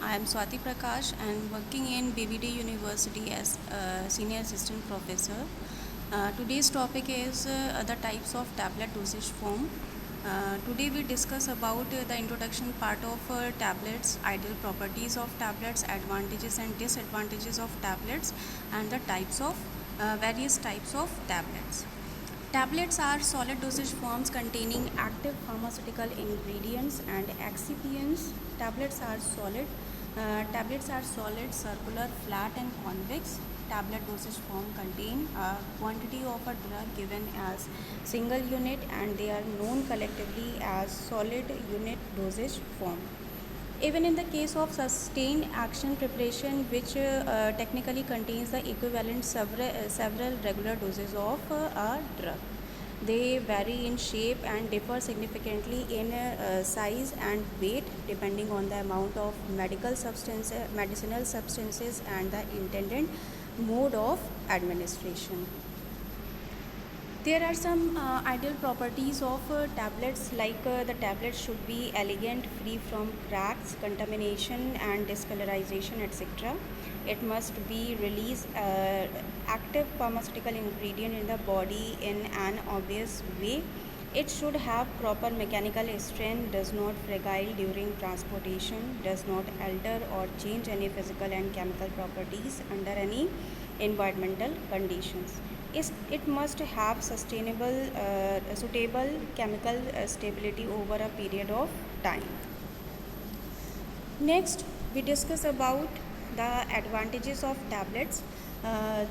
I am Swati Prakash and working in BBD University as a senior assistant professor. Today's topic is the types of tablet dosage form. Today we discuss about the introduction part of tablets, ideal properties of tablets, advantages and disadvantages of tablets, and the types of various types of tablets. Tablets are solid dosage forms containing active pharmaceutical ingredients and excipients. Tablets are solid, circular, flat, and convex. Tablet dosage form contain a quantity of a drug given as single unit, and they are known collectively as solid unit dosage form. Even in the case of sustained action preparation, which technically contains the equivalent several regular doses of a drug, they vary in shape and differ significantly in size and weight depending on the amount of medicinal substances and the intended mode of administration. There are some ideal properties of tablets, like the tablets should be elegant, free from cracks, contamination and discolorization, etc. It must be release active pharmaceutical ingredient in the body in an obvious way. It should have proper mechanical strength, does not fragile during transportation, does not alter or change any physical and chemical properties under any environmental conditions. It must have suitable chemical stability over a period of time. Next, we discuss about the advantages of tablets.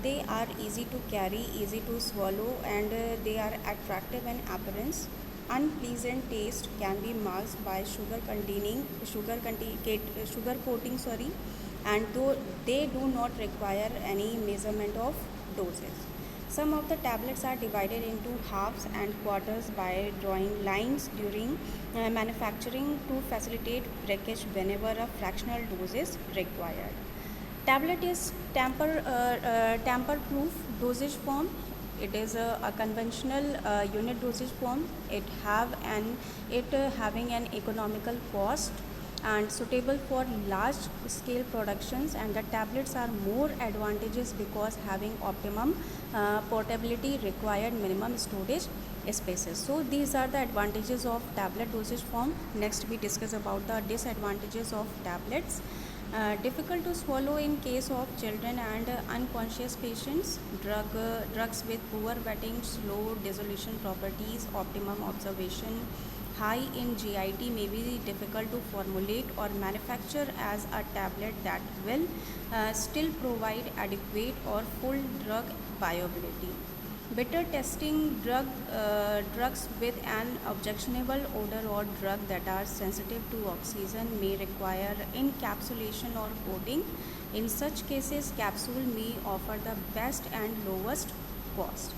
They are easy to carry, easy to swallow, and they are attractive in appearance. Unpleasant taste can be masked by sugar coating, and though they do not require any measurement of doses. Some of the tablets are divided into halves and quarters by drawing lines during manufacturing to facilitate breakage whenever a fractional dose is required. Tablet is tamper-proof dosage form. It is a conventional unit dosage form. It having an economical cost and suitable for large scale productions, and the tablets are more advantageous because having optimum portability, required minimum storage spaces. So these are the advantages of tablet dosage form. Next we discuss about the disadvantages of tablets. Difficult to swallow in case of children and unconscious patients. Drugs with poor wetting, slow dissolution properties, optimum observation, high in GIT may be difficult to formulate or manufacture as a tablet that will still provide adequate or full drug viability. Better testing drugs with an objectionable odor or drugs that are sensitive to oxygen may require encapsulation or coating. In such cases, capsule may offer the best and lowest cost.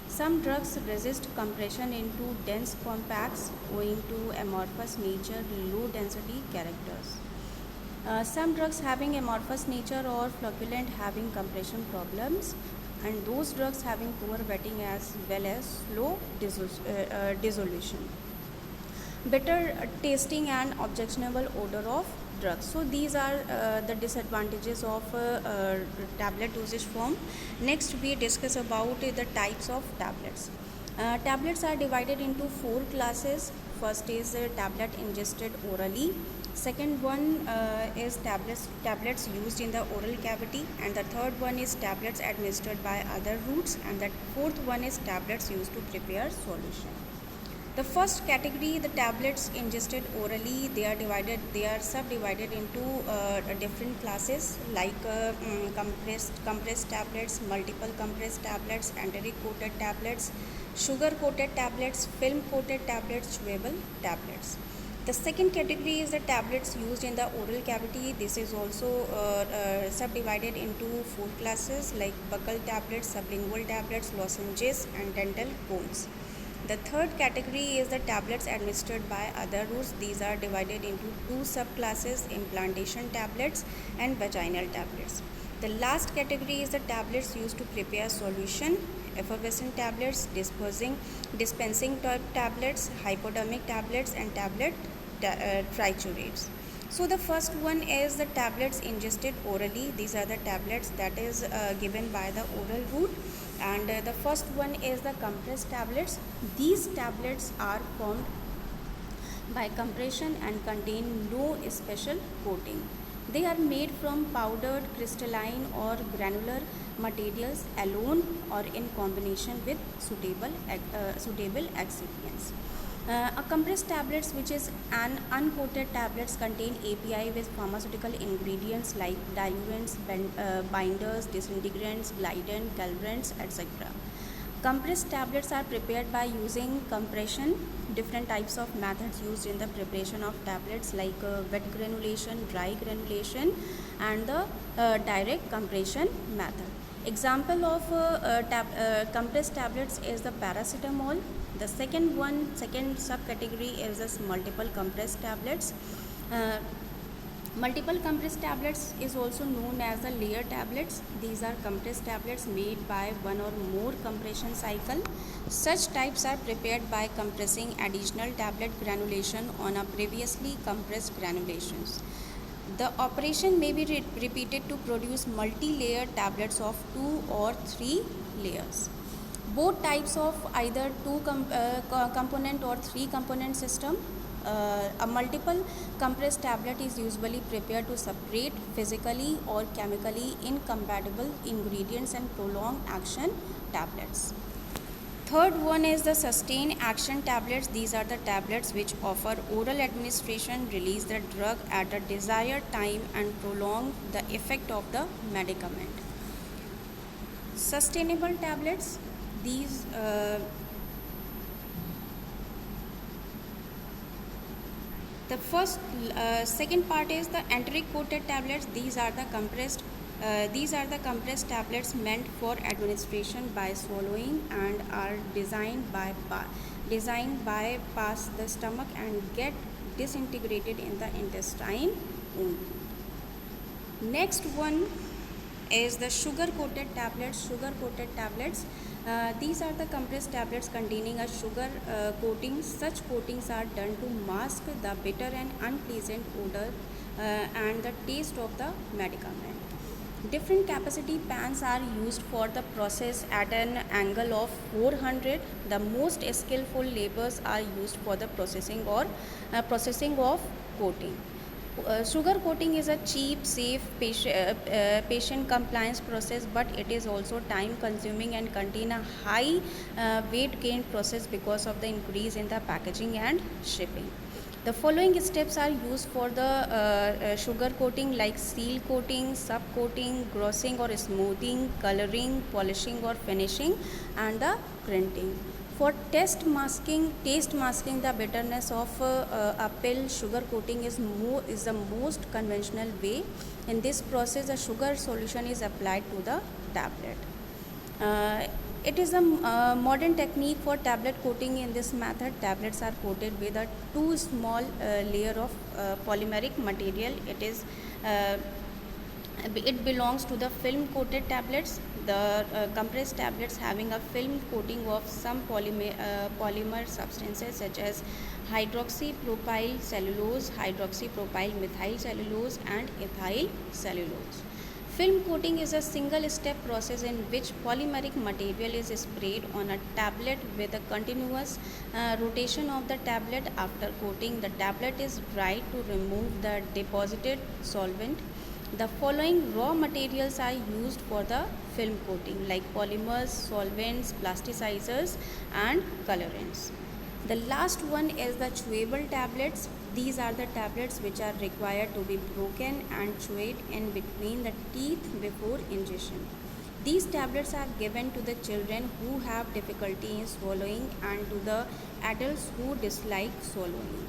Some drugs resist compression into dense compacts owing to amorphous nature, low density characters. Some drugs having amorphous nature or flocculent having compression problems, and those drugs having poor wetting as well as slow dissolution. Better tasting and objectionable odor of drugs. So these are the disadvantages of tablet dosage form. Next we discuss about the types of tablets. Tablets are divided into 4 classes. First is tablet ingested orally. Second one is tablets used in the oral cavity, and the third one is tablets administered by other routes, and the fourth one is tablets used to prepare solution. The first category, the tablets ingested orally, they are subdivided into different classes, like compressed tablets, multiple compressed tablets, enteric coated tablets, sugar coated tablets, film coated tablets, chewable tablets. The second category is the tablets used in the oral cavity. This is also subdivided into 4 classes, like buccal tablets, sublingual tablets, lozenges, and dental cones. The third category is the tablets administered by other routes. These are divided into 2 subclasses, implantation tablets and vaginal tablets. The last category is the tablets used to prepare solution, effervescent tablets, dispensing tablets, hypodermic tablets, and tablet triturates. So the first one is the tablets ingested orally. These are the tablets that is given by the oral route. And the first one is the compressed tablets. These tablets are formed by compression and contain no special coating. They are made from powdered, crystalline or granular materials alone or in combination with suitable excipients. A compressed tablets, which is an uncoated tablets, contain API with pharmaceutical ingredients like diluents, binders, disintegrants, glidant, calorants, etc. Compressed tablets are prepared by using compression. Different types of methods used in the preparation of tablets like wet granulation, dry granulation, and the direct compression method. Example of compressed tablets is the paracetamol. The second subcategory is this multiple compressed tablets. Uh, Multiple compressed tablets is also known as the layer tablets. These are compressed tablets made by one or more compression cycle. Such types are prepared by compressing additional tablet granulation on a previously compressed granulations. The operation may be repeated to produce multi-layer tablets of 2 or 3 layers. Both types of either component or 3 component system. A multiple compressed tablet is usually prepared to separate physically or chemically incompatible ingredients and prolong action tablets. Third one is the sustained action tablets. These are the tablets which offer oral administration, release the drug at a desired time and prolong the effect of the medicament. Sustainable tablets. These The second part is the enteric coated tablets. These are the compressed tablets meant for administration by swallowing and are designed bypass the stomach and get disintegrated in the intestine only. Next one is the sugar coated tablets. These are the compressed tablets containing a sugar coating. Such coatings are done to mask the bitter and unpleasant odor and the taste of the medicament. Different capacity pans are used for the process at an angle of 400. The most skillful laborers are used for the processing of coating. Sugar coating is a cheap, safe, patient compliance process, but it is also time consuming and contain a high weight gain process because of the increase in the packaging and shipping. The following steps are used for the sugar coating, like seal coating, sub coating, glossing or smoothing, coloring, polishing or finishing, and the printing. For taste masking the bitterness of a pill, sugar coating is the most conventional way. In this process, a sugar solution is applied to the tablet. It is a modern technique for tablet coating. In this method, tablets are coated with a too small layer of polymeric material. It belongs to the film coated tablets. The compressed tablets having a film coating of some polymer substances such as hydroxypropyl cellulose, hydroxypropyl methyl cellulose, and ethyl cellulose. Film coating is a single step process in which polymeric material is sprayed on a tablet with a continuous rotation of the tablet. After coating, the tablet is dried to remove the deposited solvent. The following raw materials are used for the film coating, like polymers, solvents, plasticizers, and colorants. The last one is the chewable tablets. These are the tablets which are required to be broken and chewed in between the teeth before ingestion. These tablets are given to the children who have difficulty in swallowing and to the adults who dislike swallowing.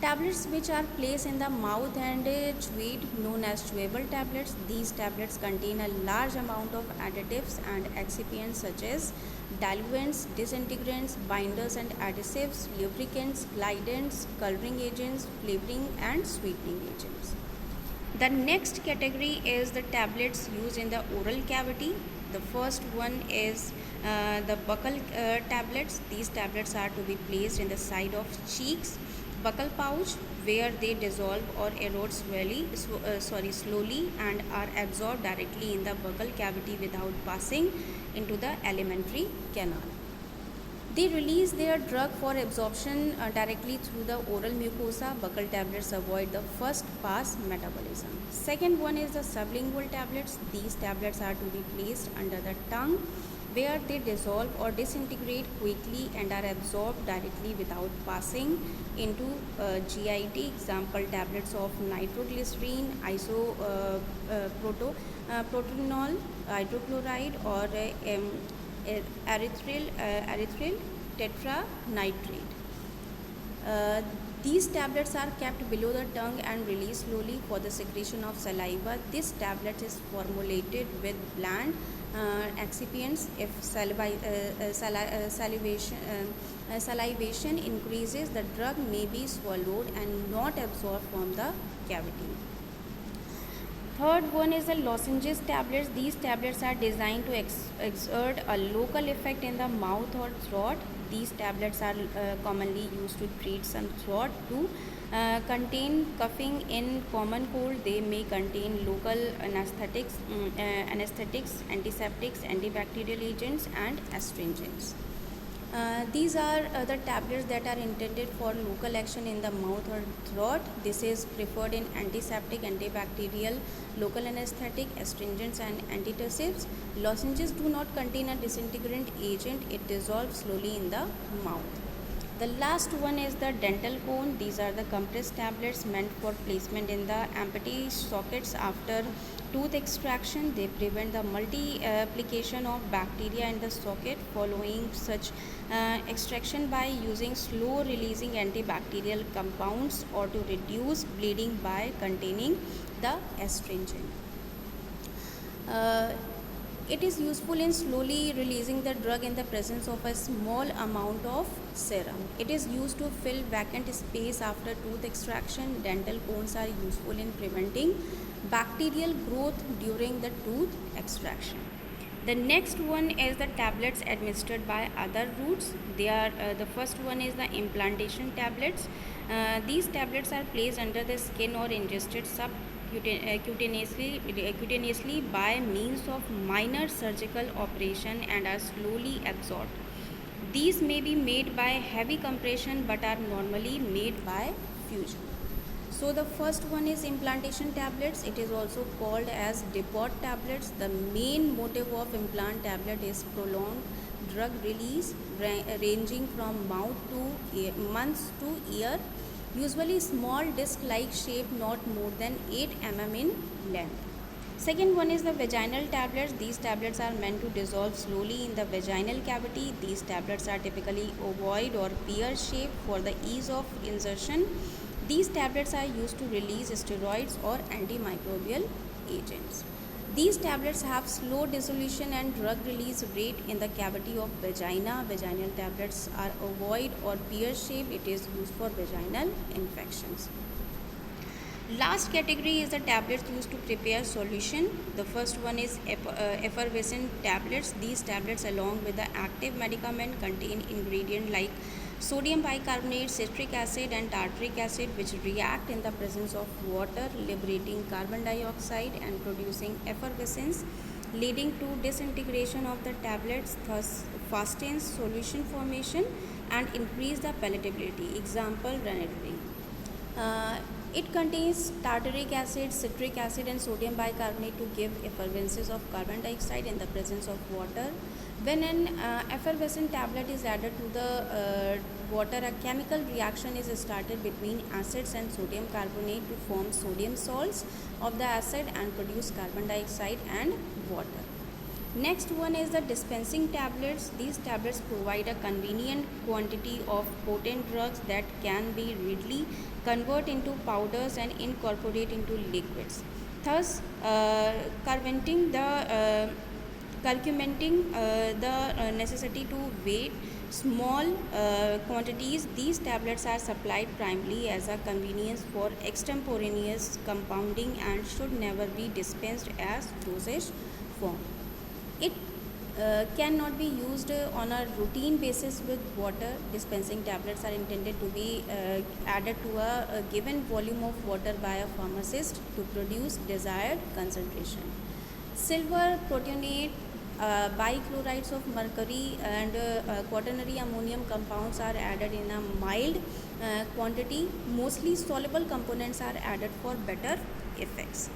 Tablets which are placed in the mouth and chewed, known as chewable tablets. These tablets contain a large amount of additives and excipients such as diluents, disintegrants, binders and adhesives, lubricants, glidants, coloring agents, flavoring and sweetening agents. The next category is the tablets used in the oral cavity. The first one is the buccal tablets. These tablets are to be placed in the side of cheeks, buccal pouch, where they dissolve or erode slowly and are absorbed directly in the buccal cavity without passing into the alimentary canal. They release their drug for absorption directly through the oral mucosa. Buccal tablets avoid the first pass metabolism. Second one is the sublingual tablets. These tablets are to be placed under the tongue where they dissolve or disintegrate quickly and are absorbed directly without passing into GIT. Example tablets of nitroglycerin, protonol, hydrochloride, or erythryl tetranitrate. These tablets are kept below the tongue and released slowly for the secretion of saliva. This tablet is formulated with bland excipients. If salivation increases, the drug may be swallowed and not absorbed from the cavity. Third one is the lozenges tablets. These tablets are designed to exert a local effect in the mouth or throat. These tablets are commonly used to treat some throat to contain coughing in common cold. They may contain local anesthetics, antiseptics, antibacterial agents, and astringents. These are the tablets that are intended for local action in the mouth or throat. This is preferred in antiseptic, antibacterial, local anesthetic, astringents, and antitussives. Lozenges do not contain a disintegrant agent. It dissolves slowly in the mouth. The last one is the dental cone. These are the compressed tablets meant for placement in the empty sockets after tooth extraction. They prevent the multiplication of bacteria in the socket following such extraction by using slow releasing antibacterial compounds or to reduce bleeding by containing the astringent. It is useful in slowly releasing the drug in the presence of a small amount of serum. It is used to fill vacant space after tooth extraction. Dental cones are useful in preventing bacterial growth during the tooth extraction. The next one is the tablets administered by other routes. They are the first one is the implantation tablets. These tablets are placed under the skin or ingested cutaneously by means of minor surgical operation and are slowly absorbed. These may be made by heavy compression but are normally made by fusion. So the first one is implantation tablets. It is also called as depot tablets. The main motive of implant tablet is prolonged drug release ranging from months to year. Usually small disc-like shape, not more than 8 mm in length. Second one is the vaginal tablets. These tablets are meant to dissolve slowly in the vaginal cavity. These tablets are typically ovoid or pear-shaped for the ease of insertion. These tablets are used to release steroids or antimicrobial agents. These tablets have slow dissolution and drug release rate in the cavity of vagina. Vaginal tablets are ovoid or pear-shaped. It is used for vaginal infections. Last category is the tablets used to prepare solution. The first one is effervescent tablets. These tablets along with the active medicament contain ingredients like sodium bicarbonate, citric acid and tartaric acid which react in the presence of water, liberating carbon dioxide and producing effervescence, leading to disintegration of the tablets, thus fastens solution formation and increase the palatability. Example, ranitidine. It contains tartaric acid, citric acid and sodium bicarbonate to give effervescence of carbon dioxide in the presence of water. When an effervescent tablet is added to the water, a chemical reaction is started between acids and sodium carbonate to form sodium salts of the acid and produce carbon dioxide and water. Next one is the dispensing tablets. These tablets provide a convenient quantity of potent drugs that can be readily converted into powders and incorporate into liquids, thus circumventing the necessity to weigh small quantities. These tablets are supplied primarily as a convenience for extemporaneous compounding and should never be dispensed as dosage form. cannot be used on a routine basis with water. Dispensing tablets are intended to be added to a given volume of water by a pharmacist to produce desired concentration. Silver protonate, bichlorides of mercury, and quaternary ammonium compounds are added in a mild quantity. Mostly soluble components are added for better effects.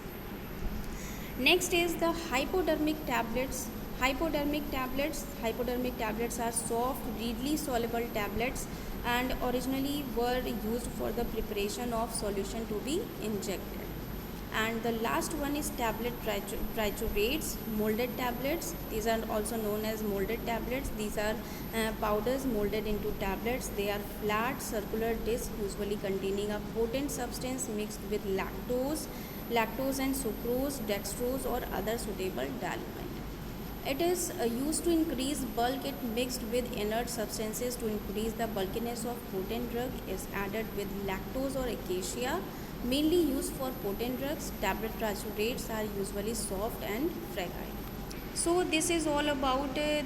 Next is the hypodermic tablets. Hypodermic tablets are soft, readily soluble tablets and originally were used for the preparation of solution to be injected. And the last one is tablet triturates, molded tablets. These are also known as molded tablets. These are powders molded into tablets. They are flat circular discs usually containing a potent substance mixed with lactose and sucrose, dextrose or other suitable diluent. It is used to increase bulk. It mixed with inert substances to increase the bulkiness of potent drug. Is added with lactose or acacia. Mainly used for potent drugs. Tablet triturates are usually soft and fragile. So this is all about the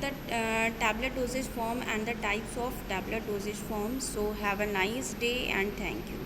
tablet dosage form and the types of tablet dosage forms. So have a nice day and thank you.